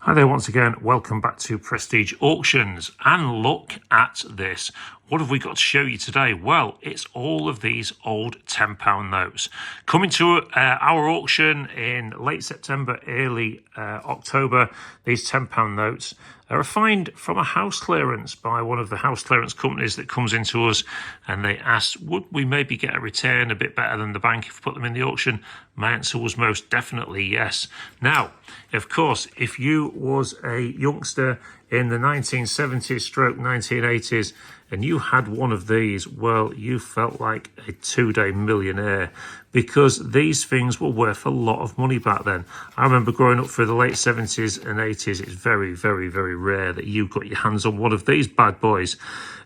Hi there once again, welcome back to Prestige Auctions, and look at this. What have we got to show you today? Well, it's all of these old £10 notes. Coming to our auction in late September, early October, these £10 notes are a find from a house clearance by one of the house clearance companies that comes into us, and they asked, would we maybe get a return a bit better than the bank if we put them in the auction? My answer was most definitely yes. Now, of course, if you was a youngster in the 1970s stroke 1980s and you had one of these, well, you felt like a two-day millionaire, because these things were worth a lot of money back then. I remember growing up through the late 70s and 80s, it's very, very, very rare that you got your hands on one of these bad boys.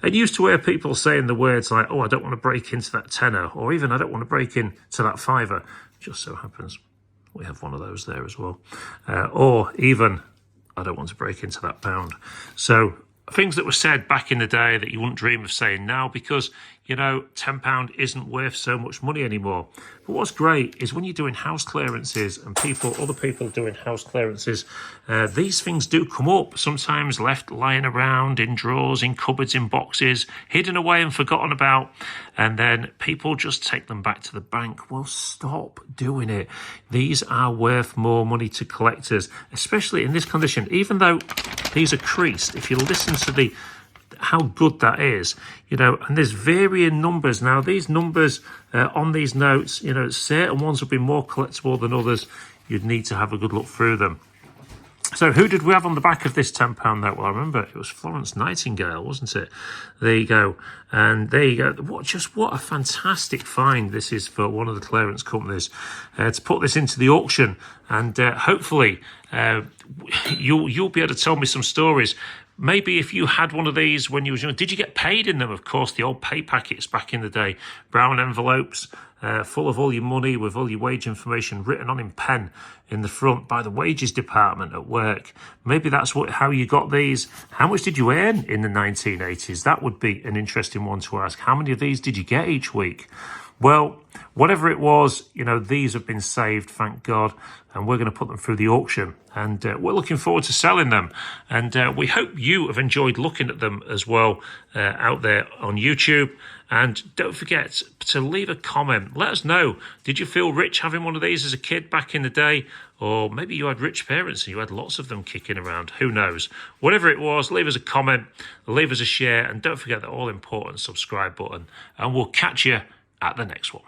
And you used to hear people saying the words like, oh, I don't want to break into that tenner, or even I don't want to break into that fiver. Just so happens we have one of those there as well. Or even, I don't want to break into that pound. So things that were said back in the day that you wouldn't dream of saying now, because, you know, £10 isn't worth so much money anymore. But what's great is when you're doing house clearances and other people doing house clearances, these things do come up, sometimes left lying around in drawers, in cupboards, in boxes, hidden away and forgotten about, and then people just take them back to the bank. Well, stop doing it. These are worth more money to collectors, especially in this condition. Even though these are creased, if you listen to how good that is, you know, and there's varying numbers. Now, these numbers on these notes, you know, certain ones will be more collectible than others. You'd need to have a good look through them. So who did we have on the back of this £10 note? Well, I remember it was Florence Nightingale, wasn't it? There you go. And there you go. What a fantastic find this is for one of the clearance companies to put this into the auction. And hopefully you'll be able to tell me some stories. Maybe if you had one of these when you was young, did you get paid in them? Of course, the old pay packets back in the day, brown envelopes, full of all your money with all your wage information written on in pen in the front by the wages department at work. Maybe that's how you got these. How much did you earn in the 1980s? That would be an interesting one to ask. How many of these did you get each week? Well, whatever it was, you know, these have been saved, thank God, and we're going to put them through the auction, and we're looking forward to selling them. And we hope you have enjoyed looking at them as well out there on YouTube. And don't forget to leave a comment. Let us know, did you feel rich having one of these as a kid back in the day? Or maybe you had rich parents and you had lots of them kicking around. Who knows? Whatever it was, leave us a comment, leave us a share, and don't forget the all-important subscribe button. And we'll catch you at the next one.